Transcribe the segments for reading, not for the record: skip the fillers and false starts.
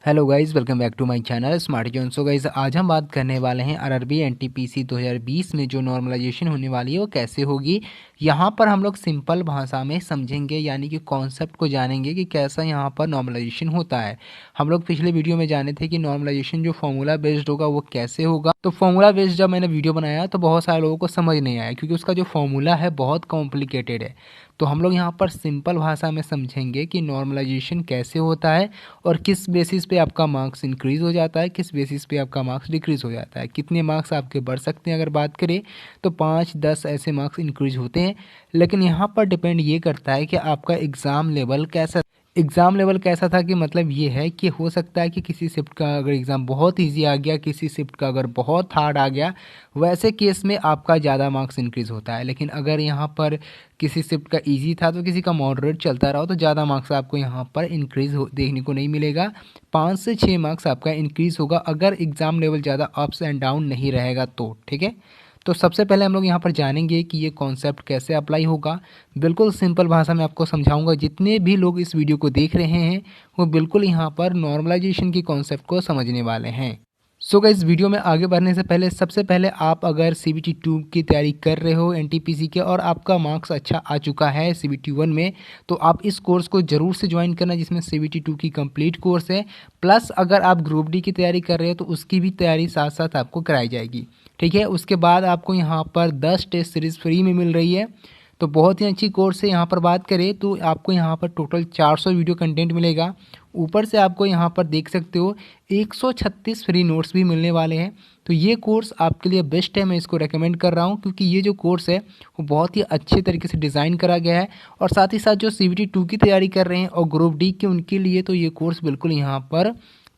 Hello guys, welcome back to my channel smart John. So guys, आज हम बात करने वाले हैं आरआरबी एनटीपीसी 2020 में जो नॉर्मलाइजेशन होने वाली है वो कैसे होगी। यहाँ पर हम लोग सिंपल भाषा में समझेंगे, यानी कि कॉन्सेप्ट को जानेंगे कि कैसा यहाँ पर नॉर्मलाइजेशन होता है। हम लोग पिछले वीडियो में जाने थे कि नॉर्मलाइजेशन जो फॉर्मूला बेस्ड होगा वो कैसे होगा। तो फॉर्मूला बेस्ड जब मैंने वीडियो बनाया तो बहुत सारे लोगों को समझ नहीं आया, क्योंकि उसका जो फॉर्मूला है बहुत कॉम्प्लिकेटेड है। तो हम लोग यहाँ पर सिंपल भाषा में समझेंगे कि नॉर्मलाइजेशन कैसे होता है और किस बेसिस पे आपका मार्क्स इंक्रीज़ हो जाता है, किस बेसिस पे आपका मार्क्स डिक्रीज़ हो जाता है, कितने मार्क्स आपके बढ़ सकते हैं। अगर बात करें तो 5-10 ऐसे मार्क्स इंक्रीज़ होते हैं। लेकिन यहाँ पर डिपेंड ये करता है कि आपका एग्ज़ाम लेवल कैसा था। कि मतलब ये है कि हो सकता है कि किसी शिफ्ट का अगर एग्ज़ाम बहुत इजी आ गया, किसी शिफ्ट का अगर बहुत हार्ड आ गया, वैसे केस में आपका ज़्यादा मार्क्स इंक्रीज़ होता है। लेकिन अगर यहाँ पर किसी शिफ्ट का इजी था तो किसी का मॉडरेट चलता रहा तो ज़्यादा मार्क्स आपको यहाँ पर इंक्रीज़ देखने को नहीं मिलेगा। 5 से 6 मार्क्स आपका इंक्रीज़ होगा अगर एग्ज़ाम लेवल ज़्यादा अप्स एंड डाउन नहीं रहेगा तो। ठीक है, तो सबसे पहले हम लोग यहाँ पर जानेंगे कि ये कॉन्सेप्ट कैसे अप्लाई होगा। बिल्कुल सिंपल भाषा में आपको समझाऊंगा। जितने भी लोग इस वीडियो को देख रहे हैं वो बिल्कुल यहाँ पर नॉर्मलाइजेशन की कॉन्सेप्ट को समझने वाले हैं। सो गाइस, वीडियो में आगे बढ़ने से पहले सबसे पहले आप अगर CBT 2 की तैयारी कर रहे हो एनटीपीसी के और आपका मार्क्स अच्छा आ चुका है CBT 1 में, तो आप इस कोर्स को ज़रूर से ज्वाइन करना जिसमें CBT 2 की कंप्लीट कोर्स है। प्लस अगर आप ग्रुप डी की तैयारी कर रहे हो तो उसकी भी तैयारी साथ साथ आपको कराई जाएगी। ठीक है, उसके बाद आपको यहाँ पर 10 टेस्ट सीरीज़ फ्री में मिल रही है। तो बहुत ही अच्छी कोर्स है। यहाँ पर बात करें तो आपको यहाँ पर टोटल 400 वीडियो कंटेंट मिलेगा। ऊपर से आपको यहाँ पर देख सकते हो 136 फ्री नोट्स भी मिलने वाले हैं। तो ये कोर्स आपके लिए बेस्ट है, मैं इसको रेकमेंड कर रहा हूँ, क्योंकि ये जो कोर्स है वो बहुत ही अच्छे तरीके से डिज़ाइन करा गया है। और साथ ही साथ जो CBT 2 की तैयारी कर रहे हैं और ग्रुप डी के उनके लिए तो ये कोर्स बिल्कुल यहाँ पर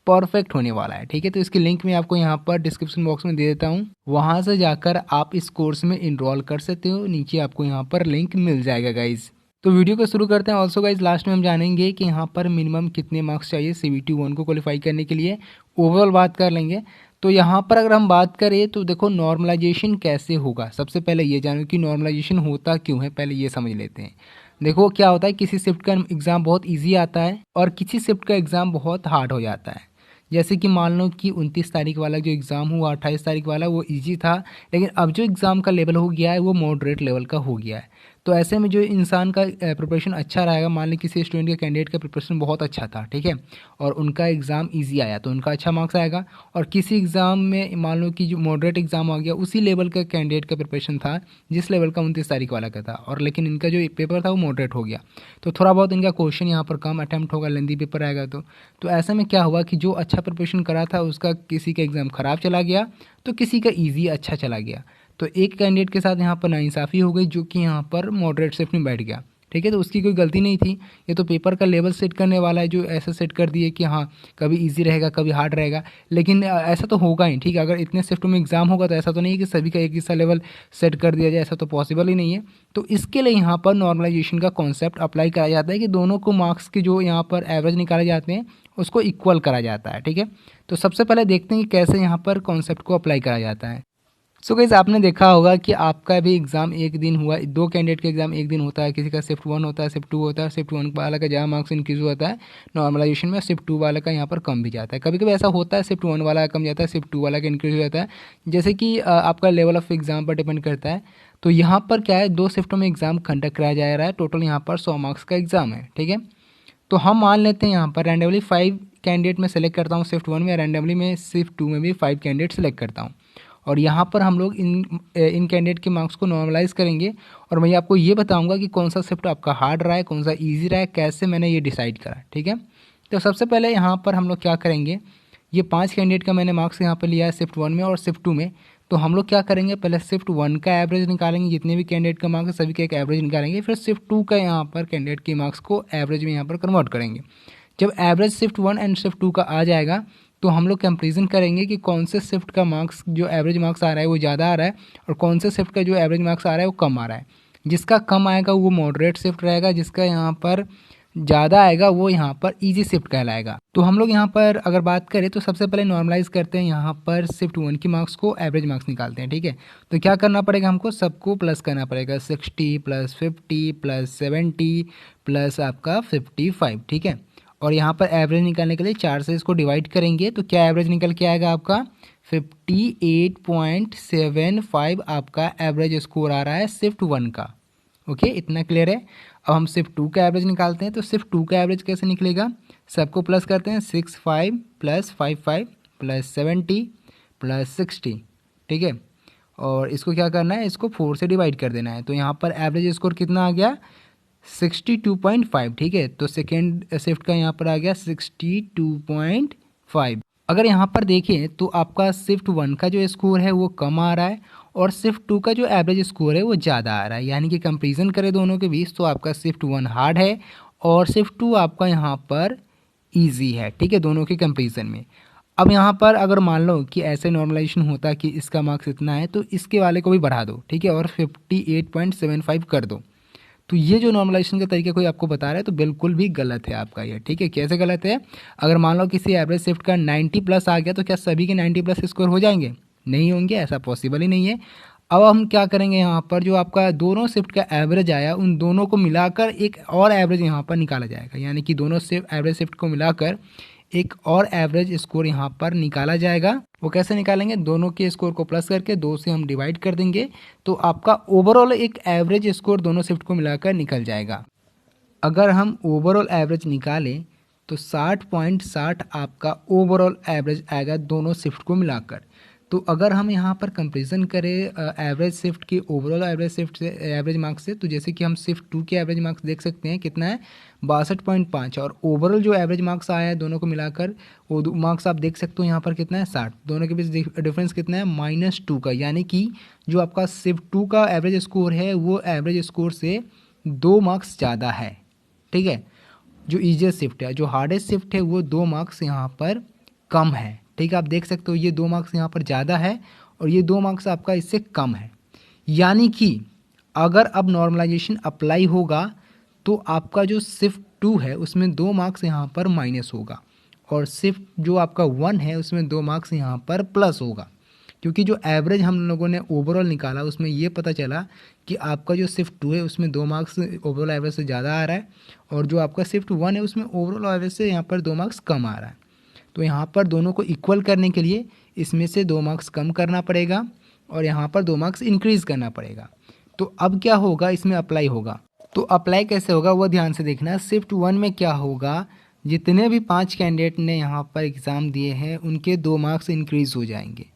परफेक्ट होने वाला है। ठीक है, तो इसकी लिंक मैं आपको यहाँ पर डिस्क्रिप्शन बॉक्स में दे देता हूँ, वहाँ से जाकर आप इस कोर्स में इनरोल कर सकते हो। नीचे आपको यहाँ पर लिंक मिल जाएगा गाइज। तो वीडियो को शुरू करते हैं। ऑल्सो गाइज, लास्ट में हम जानेंगे कि यहाँ पर मिनिमम कितने मार्क्स चाहिए CBT 1 को क्वालिफाई करने के लिए, ओवरऑल बात कर लेंगे। तो यहाँ पर अगर हम बात करें तो देखो नॉर्मलाइजेशन कैसे होगा। सबसे पहले ये जानो कि नॉर्मलाइजेशन होता क्यों है, पहले ये समझ लेते हैं। देखो क्या होता है, किसी शिफ्ट का एग्ज़ाम बहुत ईजी आता है और किसी शिफ्ट का एग्ज़ाम बहुत हार्ड हो जाता है। जैसे कि मान लो कि 29 तारीख वाला जो एग्ज़ाम हुआ, 28 तारीख वाला वो इजी था, लेकिन अब जो एग्ज़ाम का लेवल हो गया है वो मॉडरेट लेवल का हो गया है। तो ऐसे में जो इंसान का प्रिपरेशन अच्छा रहेगा, मान ली किसी स्टूडेंट का कैंडिडेट का प्रिपरेशन बहुत अच्छा था, ठीक है, और उनका एग्ज़ाम इजी आया तो उनका अच्छा मार्क्स आएगा। और किसी एग्ज़ाम में मान लो कि जो मॉडरेट एग्ज़ाम आ गया, उसी लेवल का कैंडिडेट का प्रिपरेशन था जिस लेवल का 29 तारीख वाला का था, और लेकिन इनका जो पेपर था वो मॉडरेट हो गया, तो थोड़ा बहुत इनका क्वेश्चन यहाँ पर कम अटैम्प्ट होगा, लेंदी पेपर आएगा। तो ऐसे में क्या हुआ कि जो अच्छा प्रिपरेशन करा था उसका किसी का एग्ज़ाम ख़राब चला गया तो किसी का ईजी अच्छा चला गया। तो एक कैंडिडेट के साथ यहाँ पर नाइंसाफ़ी हो गई, जो कि यहाँ पर मॉडरेट शिफ्ट में बैठ गया। ठीक है, तो उसकी कोई गलती नहीं थी। ये तो पेपर का लेवल सेट करने वाला है, जो ऐसा सेट कर दिए कि हाँ कभी इजी रहेगा कभी हार्ड रहेगा। लेकिन ऐसा तो होगा ही। ठीक है, अगर इतने शिफ्ट में एग्ज़ाम होगा तो ऐसा तो नहीं है कि सभी का एक ही सा लेवल सेट कर दिया जाए, ऐसा तो पॉसिबल ही नहीं है। तो इसके लिए यहाँ पर नॉर्मलाइजेशन का कॉन्सेप्ट अप्लाई करा जाता है कि दोनों को मार्क्स के जो यहाँ पर एवरेज निकाले जाते हैं उसको इक्वल करा जाता है। ठीक है, तो सबसे पहले देखते हैं कि कैसे यहाँ पर कॉन्सेप्ट को अप्लाई करा जाता है। सो गाइस, आपने देखा होगा कि आपका भी एग्ज़ाम एक दिन हुआ, दो कैंडिडेट का एग्ज़ाम एक दिन होता है, किसी का शिफ्ट 1 होता है, शिफ्ट 2 होता है। शिफ्ट 1 वाला का ज़्यादा मार्क्स इंक्रीज होता है नॉर्मलाइजेशन में, शिफ्ट 2 वाला का यहाँ पर कम भी जाता है। कभी कभी ऐसा होता है शिफ्ट 1 वाला कम जाता है, शिफ्ट 2 वाला का इंक्रीज हो जाता है, जैसे कि आपका लेवल ऑफ एग्ज़ाम पर डिपेंड करता है। तो यहाँ पर क्या है, 2 शिफ्टों में एग्ज़ाम कंडक्ट कराया जा रहा है, टोटल यहाँ पर 100 मार्क्स का एग्ज़ाम है। ठीक है, तो हम मान लेते हैं यहाँ पर रैंडमली 5 कैंडिडेट में सेलेक्ट करता हूँ शिफ्ट 1 में, रैंडमली में शिफ्ट 2 में भी 5 कैंडिडेट सेलेक्ट करता हूँ। और यहाँ पर हम लोग इन कैंडिडेट के मार्क्स को नॉर्मलाइज़ करेंगे और मैं आपको ये बताऊंगा कि कौन सा शिफ्ट आपका हार्ड रहा है, कौन सा इजी रहा है, कैसे मैंने ये डिसाइड करा। ठीक है, तो सबसे पहले यहाँ पर हम लोग क्या करेंगे, ये 5 कैंडिडेट का मैंने मार्क्स यहाँ पर लिया है शिफ्ट 1 में और शिफ्ट 2 में। तो हम लोग क्या करेंगे, पहले शिफ्ट 1 का एवरेज निकालेंगे, जितने भी कैंडिडेट का मार्क्स है सभी का एक एवरेज निकालेंगे, फिर शिफ्ट 2 का यहाँ पर कैंडिडेट के मार्क्स को एवरेज में यहाँ पर कन्वर्ट करेंगे। जब एवरेज शिफ्ट 1 एंड शिफ्ट 2 का आ जाएगा तो हम लोग कंपेरिजन करेंगे कि कौन से शिफ्ट का मार्क्स जो एवरेज मार्क्स आ रहा है वो ज़्यादा आ रहा है और कौन से शिफ्ट का जो एवरेज मार्क्स आ रहा है वो कम आ रहा है। जिसका कम आएगा वो मॉडरेट शिफ्ट रहेगा, जिसका यहाँ पर ज़्यादा आएगा वो यहाँ पर इजी शिफ्ट कहलाएगा। तो हम लोग यहाँ पर अगर बात करें तो सबसे पहले नॉर्मलाइज करते हैं, यहाँ पर शिफ्ट 1 की मार्क्स को एवरेज मार्क्स निकालते हैं। ठीक है, तो क्या करना पड़ेगा, हमको सबको प्लस करना पड़ेगा, 60 + 50 + 70 प्लस आपका 55। ठीक है, और यहाँ पर एवरेज निकालने के लिए 4 से इसको डिवाइड करेंगे तो क्या एवरेज निकल के आएगा आपका 58.75 आपका एवरेज स्कोर आ रहा है शिफ्ट 1 का। ओके, इतना क्लियर है। अब हम शिफ्ट 2 का एवरेज निकालते हैं। तो शिफ्ट 2 का एवरेज कैसे निकलेगा, सबको प्लस करते हैं, 65 प्लस 55 प्लस 70 प्लस 60, ठीक है। और इसको क्या करना है, इसको 4 से डिवाइड कर देना है। तो यहाँ पर एवरेज स्कोर कितना आ गया 62.5, ठीक है। तो सेकेंड शिफ्ट का यहाँ पर आ गया 62.5। अगर यहाँ पर देखें तो आपका शिफ्ट 1 का जो स्कोर है वो कम आ रहा है और शिफ्ट 2 का जो एवरेज स्कोर है वो ज़्यादा आ रहा है, यानी कि कंपैरिजन करें दोनों के बीच तो आपका शिफ्ट 1 हार्ड है और शिफ्ट 2 आपका यहाँ पर ईजी है, ठीक है, दोनों के कंपैरिजन में। अब यहाँ पर अगर मान लो कि ऐसे नॉर्मलाइजेशन होता कि इसका मार्क्स इतना है तो इसके वाले को भी बढ़ा दो, ठीक है, और 58.75 कर दो। तो ये जो नॉर्मलाइजेशन का तरीका कोई आपको बता रहा है तो बिल्कुल भी गलत है आपका ये, ठीक है। कैसे गलत है, अगर मान लो किसी एवरेज शिफ्ट का 90 प्लस आ गया तो क्या सभी के 90 प्लस स्कोर हो जाएंगे, नहीं होंगे, ऐसा पॉसिबल ही नहीं है। अब हम क्या करेंगे, यहाँ पर जो आपका दोनों शिफ्ट का एवरेज आया उन दोनों को मिलाकर एक और एवरेज यहाँ पर निकाला जाएगा, यानी कि दोनों एवरेज शिफ्ट को मिलाकर एक और एवरेज स्कोर यहाँ पर निकाला जाएगा। वो कैसे निकालेंगे, दोनों के स्कोर को प्लस करके 2 से हम डिवाइड कर देंगे तो आपका ओवरऑल एक एवरेज स्कोर दोनों शिफ्ट को मिलाकर निकल जाएगा। अगर हम ओवरऑल एवरेज निकालें तो 60.60 आपका ओवरऑल एवरेज आएगा दोनों शिफ्ट को मिलाकर। तो अगर हम यहाँ पर कंपैरिजन करें एवरेज शिफ्ट की ओवरऑल एवरेज शिफ्ट से एवरेज मार्क्स से, तो जैसे कि हम शिफ्ट 2 के एवरेज मार्क्स देख सकते हैं कितना है 62.5 और ओवरऑल जो एवरेज मार्क्स आया है दोनों को मिलाकर वो मार्क्स आप देख सकते हो यहाँ पर कितना है 60। दोनों के बीच डिफरेंस कितना है -2 का, यानी कि जो आपका शिफ्ट 2 का एवरेज स्कोर है वो एवरेज स्कोर से 2 मार्क्स ज़्यादा है, ठीक है। जो ईजिएस्ट शिफ्ट है, जो हार्डेस्ट शिफ्ट है वो 2 मार्क्स यहाँ पर कम है, ठीक है। आप देख सकते हो ये 2 मार्क्स यहाँ पर ज़्यादा है और ये 2 मार्क्स आपका इससे कम है, यानी कि अगर अब नॉर्मलाइजेशन अप्लाई होगा तो आपका जो शिफ्ट 2 है उसमें 2 मार्क्स यहाँ पर माइनस होगा और शिफ्ट जो आपका 1 है उसमें 2 मार्क्स यहाँ पर प्लस होगा, क्योंकि जो एवरेज हम लोगों ने ओवरऑल निकाला उसमें ये पता चला कि आपका जो शिफ्ट 2 है उसमें 2 मार्क्स ओवरऑल एवरेज से ज़्यादा आ रहा है और जो आपका शिफ्ट 1 है उसमें ओवरऑल एवरेज से यहाँ पर 2 मार्क्स कम आ रहा है। तो यहाँ पर दोनों को इक्वल करने के लिए इसमें से 2 मार्क्स कम करना पड़ेगा और यहाँ पर 2 मार्क्स इंक्रीज़ करना पड़ेगा। तो अब क्या होगा, इसमें अप्लाई होगा। तो अप्लाई कैसे होगा वो ध्यान से देखना। शिफ्ट 1 में क्या होगा, जितने भी 5 कैंडिडेट ने यहाँ पर एग्ज़ाम दिए हैं उनके 2 मार्क्स इंक्रीज़ हो जाएंगे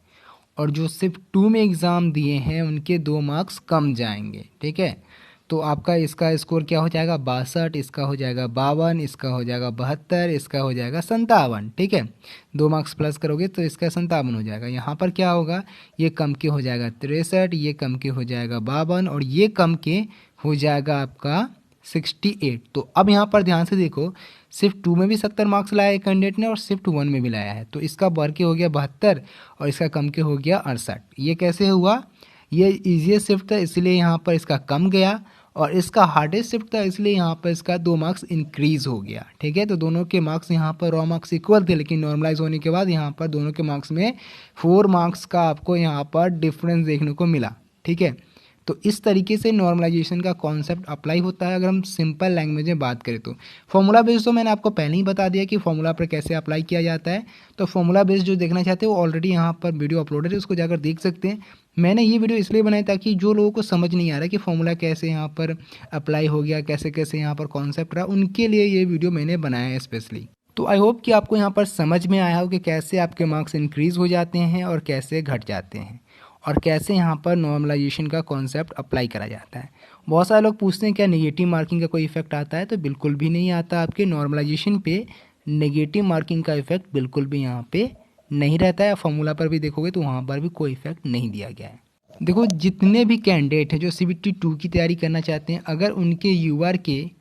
और जो शिफ्ट 2 में एग्ज़ाम दिए हैं उनके 2 मार्क्स कम जाएंगे, ठीक है। तो आपका इसका स्कोर क्या हो जाएगा 62, इसका हो जाएगा 52, इसका हो जाएगा 72, इसका हो जाएगा 57, ठीक है। 2 मार्क्स प्लस करोगे तो इसका 57 हो जाएगा। यहाँ पर क्या होगा, ये कम के हो जाएगा 63, ये कम के हो जाएगा 52 और ये कम के हो जाएगा आपका 68। तो अब यहाँ पर ध्यान से देखो, शिफ्ट 2 में भी 70 मार्क्स लाया है कैंडिडेट ने और शिफ्ट 1 में भी लाया है, तो इसका बढ़ के हो गया 72 और इसका कम के हो गया 68। ये कैसे हुआ, ये ईजीएस्ट शिफ्ट था इसलिए यहाँ पर इसका कम गया और इसका हार्डेस्ट शिफ्ट था इसलिए यहाँ पर इसका 2 मार्क्स इंक्रीज़ हो गया, ठीक है। तो दोनों के मार्क्स यहाँ पर रॉ मार्क्स इक्वल थे, लेकिन नॉर्मलाइज होने के बाद यहाँ पर दोनों के मार्क्स में 4 मार्क्स का आपको यहाँ पर डिफरेंस देखने को मिला, ठीक है। तो इस तरीके से नॉर्मलाइजेशन का कॉन्सेप्ट अप्लाई होता है। अगर हम सिंपल लैंग्वेज में बात करें तो फॉर्मूला बेस तो मैंने आपको पहले ही बता दिया कि फॉर्मूला पर कैसे अप्लाई किया जाता है। तो फॉर्मूला बेस जो देखना चाहते हो ऑलरेडी यहाँ पर वीडियो अपलोडेड है, उसको जाकर देख सकते हैं। मैंने ये वीडियो इसलिए बनाई ताकि जो लोगों को समझ नहीं आ रहा कि फॉर्मूला कैसे यहाँ पर अप्लाई हो गया, कैसे कैसे यहाँ पर कॉन्सेप्ट रहा, उनके लिए ये वीडियो मैंने बनाया है स्पेशली। तो आई होप कि आपको यहाँ पर समझ में आया हो कि कैसे आपके मार्क्स इंक्रीज़ हो जाते हैं और कैसे घट जाते हैं और कैसे यहाँ पर नॉर्मलाइजेशन का कॉन्सेप्ट अप्लाई करा जाता है। बहुत सारे लोग पूछते हैं क्या नेगेटिव मार्किंग का कोई इफेक्ट आता है, तो बिल्कुल भी नहीं आता। आपके नॉर्मलाइजेशन पे नेगेटिव मार्किंग का इफेक्ट बिल्कुल भी यहाँ पे नहीं रहता है। फॉर्मूला पर भी देखोगे तो वहाँ पर भी कोई इफेक्ट नहीं दिया गया है। देखो, जितने भी कैंडिडेट हैं जो CBT 2 की तैयारी करना चाहते हैं, अगर उनके UR के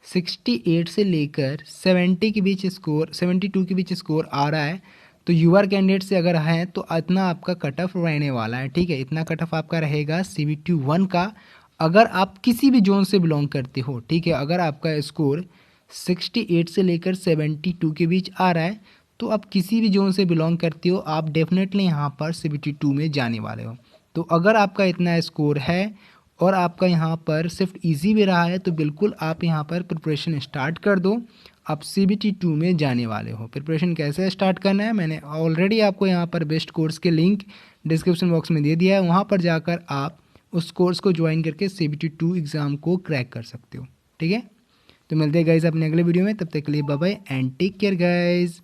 68 से लेकर 70 के बीच स्कोर 72 के बीच स्कोर आ रहा है तो UR कैंडिडेट से अगर हैं तो इतना आपका कट ऑफ रहने वाला है, ठीक है। इतना कट ऑफ आपका रहेगा CBT 1 का, अगर आप किसी भी जोन से बिलोंग करते हो, ठीक है। अगर आपका स्कोर 68 से लेकर 72 के बीच आ रहा है तो आप किसी भी जोन से बिलोंग करते हो, आप डेफिनेटली यहाँ पर CBT 2 में जाने वाले हो। तो अगर आपका इतना स्कोर है और आपका यहाँ पर शिफ्ट इजी भी रहा है तो बिल्कुल आप यहाँ पर प्रिपरेशन स्टार्ट कर दो। आप CBT 2 में जाने वाले हो। प्रिपरेशन कैसे स्टार्ट करना है मैंने ऑलरेडी आपको यहाँ पर बेस्ट कोर्स के लिंक डिस्क्रिप्शन बॉक्स में दे दिया है, वहाँ पर जाकर आप उस कोर्स को ज्वाइन करके CBT 2 एग्ज़ाम को क्रैक कर सकते हो। ठीक है, तो मिलते हैं गाइज अपने अगले वीडियो में, तब तक के लिए bye bye and take care guys.